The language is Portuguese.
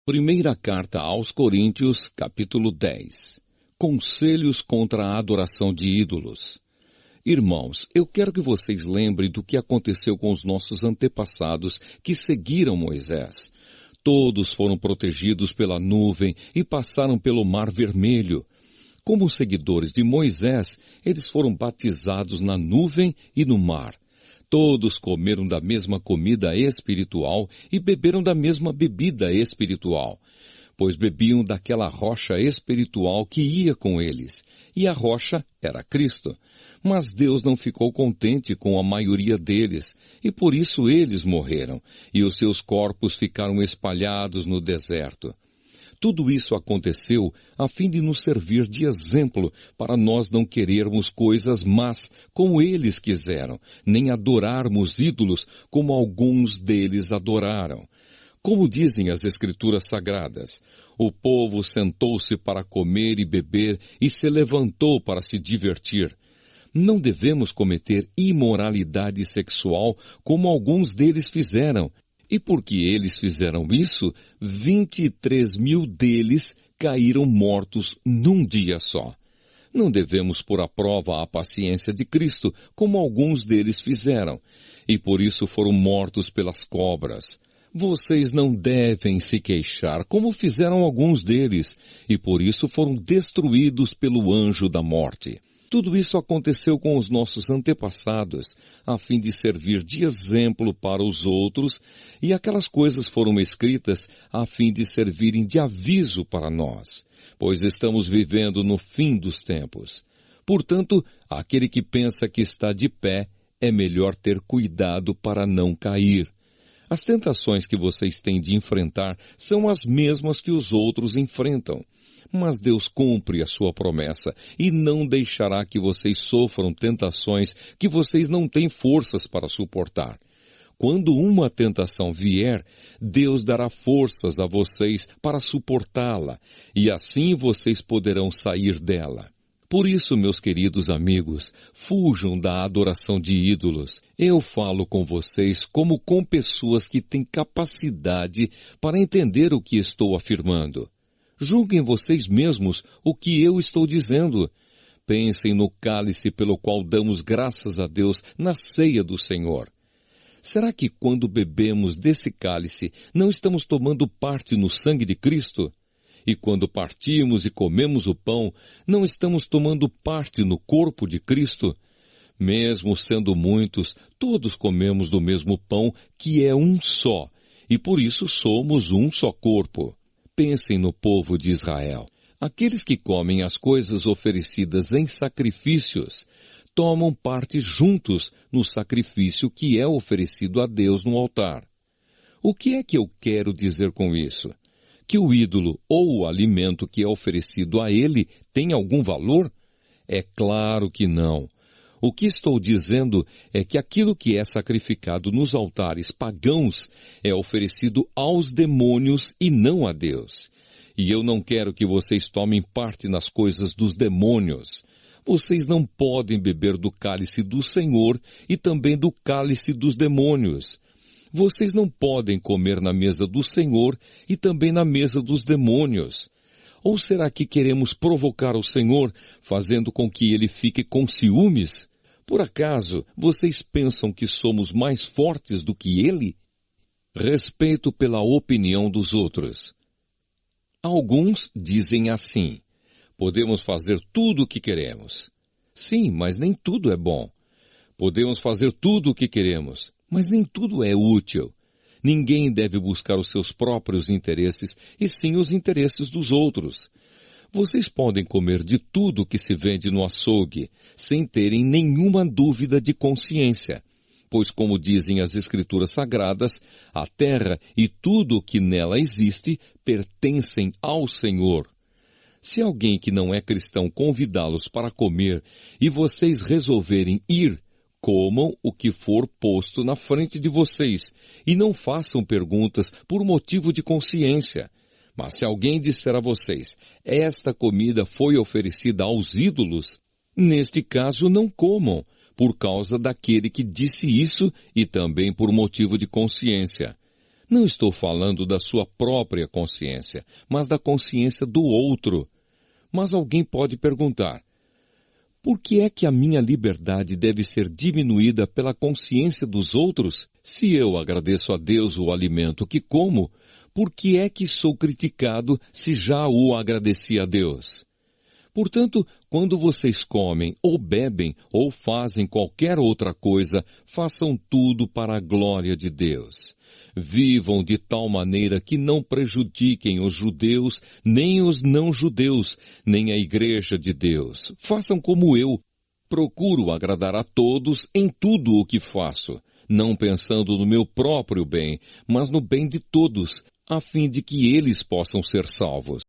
Primeira carta aos Coríntios, capítulo 10. Conselhos contra a adoração de ídolos. Irmãos, eu quero que vocês lembrem do que aconteceu com os nossos antepassados que seguiram Moisés. Todos foram protegidos pela nuvem e passaram pelo Mar Vermelho. Como seguidores de Moisés, eles foram batizados na nuvem e no mar. Todos comeram da mesma comida espiritual e beberam da mesma bebida espiritual, pois bebiam daquela rocha espiritual que ia com eles, e a rocha era Cristo. Mas Deus não ficou contente com a maioria deles, e por isso eles morreram, e os seus corpos ficaram espalhados no deserto. Tudo isso aconteceu a fim de nos servir de exemplo para nós não querermos coisas más como eles quiseram, nem adorarmos ídolos como alguns deles adoraram. Como dizem as Escrituras Sagradas, o povo sentou-se para comer e beber e se levantou para se divertir. Não devemos cometer imoralidade sexual como alguns deles fizeram. E porque eles fizeram isso, 23.000 deles caíram mortos num dia só. Não devemos pôr à prova a paciência de Cristo, como alguns deles fizeram, e por isso foram mortos pelas cobras. Vocês não devem se queixar, como fizeram alguns deles, e por isso foram destruídos pelo anjo da morte. Tudo isso aconteceu com os nossos antepassados, a fim de servir de exemplo para os outros, e aquelas coisas foram escritas a fim de servirem de aviso para nós, pois estamos vivendo no fim dos tempos. Portanto, aquele que pensa que está de pé, é melhor ter cuidado para não cair. As tentações que vocês têm de enfrentar são as mesmas que os outros enfrentam. Mas Deus cumpre a sua promessa e não deixará que vocês sofram tentações que vocês não têm forças para suportar. Quando uma tentação vier, Deus dará forças a vocês para suportá-la, e assim vocês poderão sair dela. Por isso, meus queridos amigos, fujam da adoração de ídolos. Eu falo com vocês como com pessoas que têm capacidade para entender o que estou afirmando. Julguem vocês mesmos o que eu estou dizendo. Pensem no cálice pelo qual damos graças a Deus na ceia do Senhor. Será que quando bebemos desse cálice não estamos tomando parte no sangue de Cristo? E quando partimos e comemos o pão, não estamos tomando parte no corpo de Cristo? Mesmo sendo muitos, todos comemos do mesmo pão, que é um só, e por isso somos um só corpo. Pensem no povo de Israel. Aqueles que comem as coisas oferecidas em sacrifícios tomam parte juntos no sacrifício que é oferecido a Deus no altar. O que é que eu quero dizer com isso? Que o ídolo ou o alimento que é oferecido a ele tem algum valor? É claro que não. O que estou dizendo é que aquilo que é sacrificado nos altares pagãos é oferecido aos demônios e não a Deus. E eu não quero que vocês tomem parte nas coisas dos demônios. Vocês não podem beber do cálice do Senhor e também do cálice dos demônios. Vocês não podem comer na mesa do Senhor e também na mesa dos demônios. Ou será que queremos provocar o Senhor, fazendo com que ele fique com ciúmes? Por acaso, vocês pensam que somos mais fortes do que ele? Respeito pela opinião dos outros. Alguns dizem assim: podemos fazer tudo o que queremos. Sim, mas nem tudo é bom. Podemos fazer tudo o que queremos, mas nem tudo é útil. Ninguém deve buscar os seus próprios interesses, e sim os interesses dos outros. Vocês podem comer de tudo que se vende no açougue, sem terem nenhuma dúvida de consciência. Pois, como dizem as Escrituras Sagradas, a terra e tudo o que nela existe pertencem ao Senhor. Se alguém que não é cristão convidá-los para comer e vocês resolverem ir, comam o que for posto na frente de vocês e não façam perguntas por motivo de consciência. Mas se alguém disser a vocês, esta comida foi oferecida aos ídolos, neste caso não comam, por causa daquele que disse isso e também por motivo de consciência. Não estou falando da sua própria consciência, mas da consciência do outro. Mas alguém pode perguntar: por que é que a minha liberdade deve ser diminuída pela consciência dos outros? Se eu agradeço a Deus o alimento que como, por que é que sou criticado se já o agradeci a Deus? Portanto, quando vocês comem, ou bebem, ou fazem qualquer outra coisa, façam tudo para a glória de Deus. Vivam de tal maneira que não prejudiquem os judeus, nem os não-judeus, nem a igreja de Deus. Façam como eu. Procuro agradar a todos em tudo o que faço, não pensando no meu próprio bem, mas no bem de todos, a fim de que eles possam ser salvos.